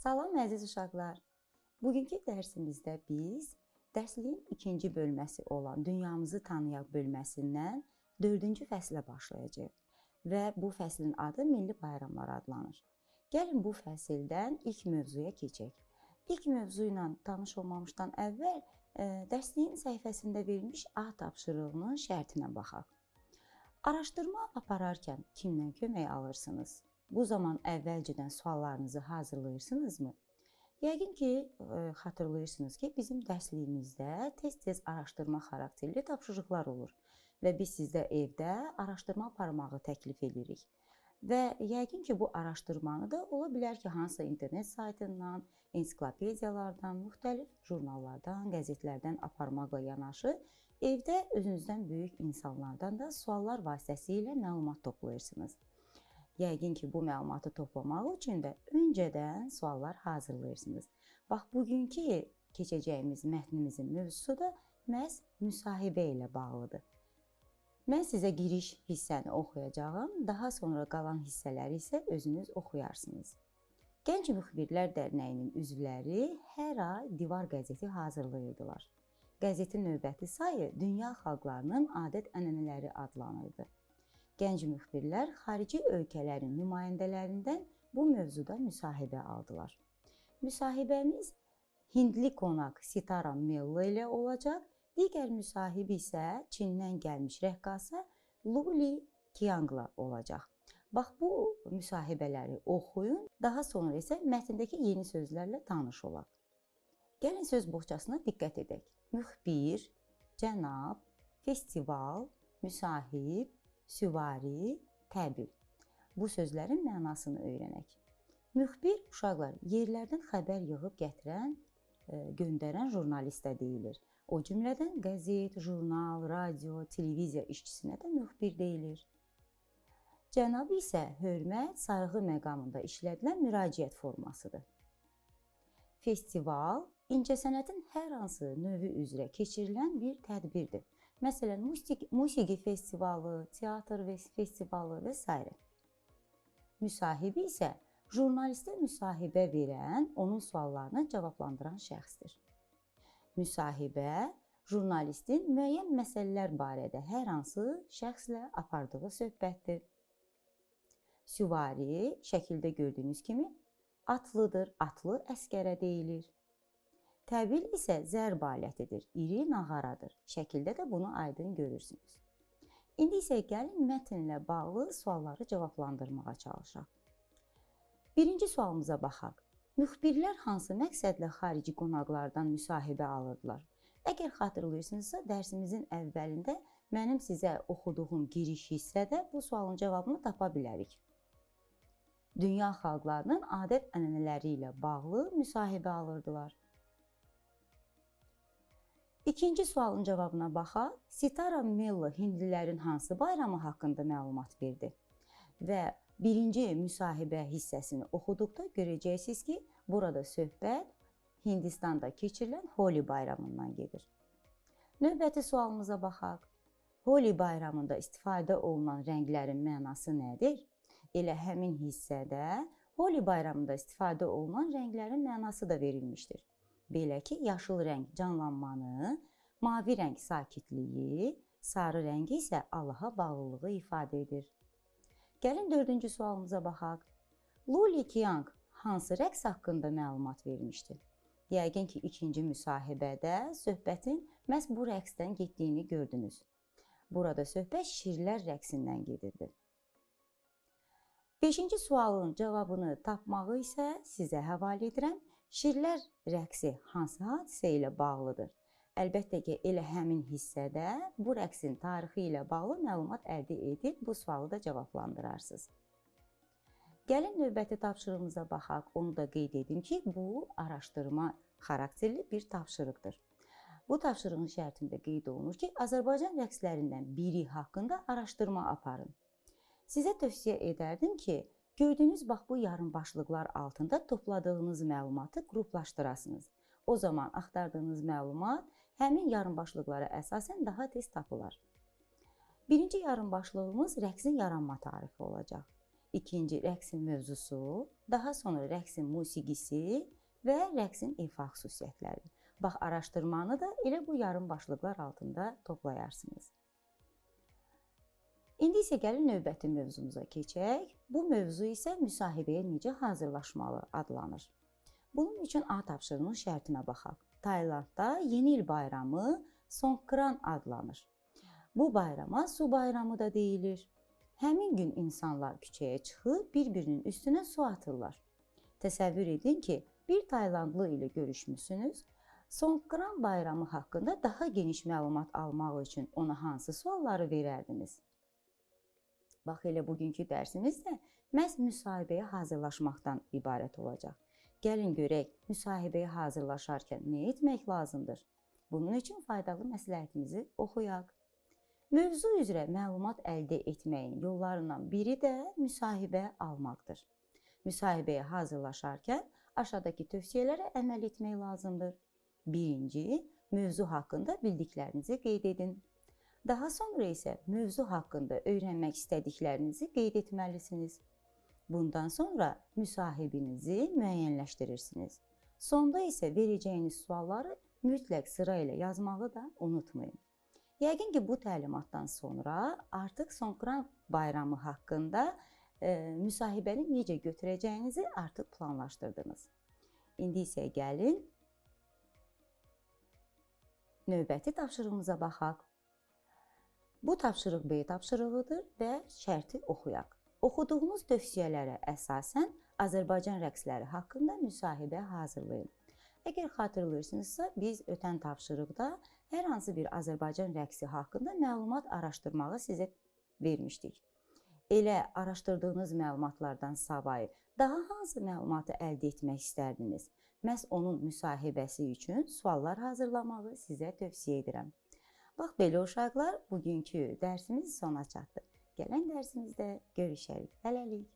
Salam əziz uşaqlar. Bugünkü dərsimizdə biz dərsliyin ikinci bölməsi olan Dünyamızı Tanıyaq bölməsindən 4-cü fəslə başlayacağıq və bu fəslin adı Milli Bayramlar adlanır. Gəlin bu fəsildən ilk mövzuya keçək. İlk mövzu ilə tanış olmamışdan əvvəl dərsliyin səhifəsində verilmiş A tapşırığının şərtinə baxaq. Araşdırma apararkən kimdən kömək alırsınız? Bu zaman əvvəlcədən suallarınızı hazırlayırsınızmı? Yəqin ki, xatırlayırsınız ki, bizim dərsliyimizdə tez-tez araşdırma xarakterli tapşırıqlar olur və biz sizdə evdə araşdırma aparmağı təklif edirik. Və yəqin ki, bu araşdırmanı da ola bilər ki, hansısa internet saytından, ensiklopediyalardan, müxtəlif jurnallardan, qəzetlərdən aparmaqla yanaşı, evdə özünüzdən böyük insanlardan da suallar vasitəsilə məlumat toplayırsınız. Yəqin ki, bu məlumatı toplamaq üçün də öncədən suallar hazırlayırsınız. Bax, bugünkü keçəcəyimiz mətnimizin mövzusu da məhz müsahibə ilə bağlıdır. Mən sizə giriş hissəni oxuyacağım, daha sonra qalan hissələri isə özünüz oxuyarsınız. Gənc Müxbirlər Dərnəyinin üzvləri hər ay divar qəzeti hazırlayırdılar. Qəzetin növbəti sayı Dünya xalqlarının adət-ənənələri adlanırdı. Gənc müxbirlər xarici ölkələrin nümayəndələrindən bu mövzuda müsahibə aldılar. Müsahibəmiz Hindli qonaq Sitara Mello ilə olacaq, digər müsahib isə Çindən gəlmiş rəqqasa Luli Qiangla olacaq. Bax, bu müsahibələri oxuyun, daha sonra isə mətndəki yeni sözlərlə tanış olaq. Gəlin söz boğçasına diqqət edək. Müxbir, cənab, festival, müsahib, süvari, təbil. Bu sözlərin mənasını öyrənək. Müxbir, uşaqlar, yerlərdən xəbər yığıb gətirən, göndərən jurnalistə deyilir. O cümlədən qəzet, jurnal, radio, televiziya işçisinə də müxbir deyilir. Cənab isə hörmət, sayğı məqamında işlədilən müraciət formasıdır. Festival, incəsənətin hər hansı növü üzrə keçirilən bir tədbirdir. Məsələn, musiqi festivalı, teatr festivalı və s. Müsahibi isə jurnalistə müsahibə verən, onun suallarını cavablandıran şəxsdir. Müsahibə, jurnalistin müəyyən məsələlər barədə hər hansı şəxslə apardığı söhbətdir. Süvari, şəkildə gördüyünüz kimi, atlıdır, atlı əskərə deyilir. Təbil isə zərb alətidir, iri nağaradır. Şəkildə də bunu aydın görürsünüz. İndi isə gəlin mətnlə bağlı sualları cavablandırmağa çalışaq. Birinci sualımıza baxaq. Müxbirlər hansı məqsədlə xarici qonaqlardan müsahibə alırdılar? Əgər xatırlayırsınızsa, dərsimizin əvvəlində mənim sizə oxuduğum giriş hissədə bu sualın cavabını tapa bilərik. Dünya xalqlarının adət-ənənələri ilə bağlı müsahibə alırdılar. İkinci sualın cavabına baxaq. Sitara Mello hindlilərin hansı bayramı haqqında məlumat verdi? Və birinci müsahibə hissəsini oxuduqda görəcəksiniz ki, burada söhbət Hindistanda keçirilən Holi bayramından gedir. Növbəti sualımıza baxaq. Holi bayramında istifadə olunan rənglərin mənası nədir? Elə həmin hissədə Holi bayramında istifadə olunan rənglərin mənası da verilmişdir. Belə ki, yaşıl rəng canlanmanı, mavi rəng sakitliyi, sarı rəng isə Allaha bağlılığı ifadə edir. Gəlin 4-cü sualımıza baxaq. Luli Qiang hansı rəqs haqqında məlumat vermişdi? Yəqin ki, ikinci müsahibədə söhbətin məhz bu rəqsdən getdiyini gördünüz. Burada söhbət şirlər rəqsindən gedirdi. 5-ci sualın cavabını tapmağı isə sizə həvalə edirəm. Şirlər rəqsi hansı hadisə ilə bağlıdır? Əlbəttə ki, elə həmin hissədə bu rəqsin tarixi ilə bağlı məlumat əldə edib bu sualı da cavablandırarsınız. Gəlin növbəti tapşırığımıza baxaq. Onu da qeyd edim ki, bu araşdırma xarakterli bir tapşırıqdır. Bu tapşırığın şərtində qeyd olunur ki, Azərbaycan rəqslərindən biri haqqında araşdırma aparın. Sizə tövsiyə edərdim ki, gördüyünüz bax bu yarımbaşlıqlar altında topladığınız məlumatı qruplaşdırasınız. O zaman axtardığınız məlumat həmin yarımbaşlıqlara əsasən daha tez tapılar. Birinci yarımbaşlığımız rəqsin yaranma tarixi olacaq. ikinci rəqsin mövzusu, daha sonra rəqsin musiqisi və rəqsin ifa xüsusiyyətləri. Bax, araşdırmanı da elə bu yarım başlıqlar altında toplayarsınız. İndi isə gəlin növbəti mövzumuza keçək. Bu mövzu isə müsahibəyə necə hazırlaşmalı adlanır. Bunun üçün A tapşırığının şərtinə baxaq. Taylandda Yeni il bayramı Songkran adlanır. Bu bayrama su bayramı da deyilir. Həmin gün insanlar küçəyə çıxıb bir-birinin üstünə su atırlar. Təsəvvür edin ki, bir Taylandlı ilə görüşmüsünüz. Songkran bayramı haqqında daha geniş məlumat almaq üçün ona hansı sualları verərdiniz? Bax, elə bugünkü dərsimiz də məhz müsahibəyə hazırlaşmaqdan ibarət olacaq. Gəlin görək, müsahibəyə hazırlaşarkən nə etmək lazımdır? Bunun üçün faydalı məsləhətimizi oxuyaq. Mövzu üzrə məlumat əldə etməyin yollarından biri də müsahibə almaqdır. Müsahibəyə hazırlaşarkən aşağıdakı tövsiyələrə əməl etmək lazımdır. Birinci, mövzu haqqında bildiklərinizi qeyd edin. Daha sonra isə mövzu haqqında öyrənmək istədiklərinizi qeyd etməlisiniz. Bundan sonra müsahibinizi müəyyənləşdirirsiniz. Sonda isə verəcəyiniz sualları mütləq sıra ilə yazmağı da unutmayın. Yəqin ki, bu təlimatdan sonra artıq Songkran bayramı haqqında müsahibəni necə götürəcəyinizi artıq planlaşdırdınız. İndi isə gəlin növbəti tapşırığımıza baxaq. Bu tapşırıq B tapşırığıdır və şərti oxuyaq. Oxuduğunuz tövsiyələrə əsasən Azərbaycan rəqsləri haqqında müsahibə hazırlayın. Əgər xatırlayırsınızsa, biz ötən tapşırıqda hər hansı bir Azərbaycan rəqsi haqqında məlumat araşdırmağı sizə vermişdik. Elə araşdırdığınız məlumatlardan savayı daha hansı məlumatı əldə etmək istərdiniz? Məhz onun müsahibəsi üçün suallar hazırlamağı sizə tövsiyə edirəm. Bax, belə uşaqlar, bugünkü dərsimiz sona çatdı. Gələn dərsimizdə görüşərik. Hələlik.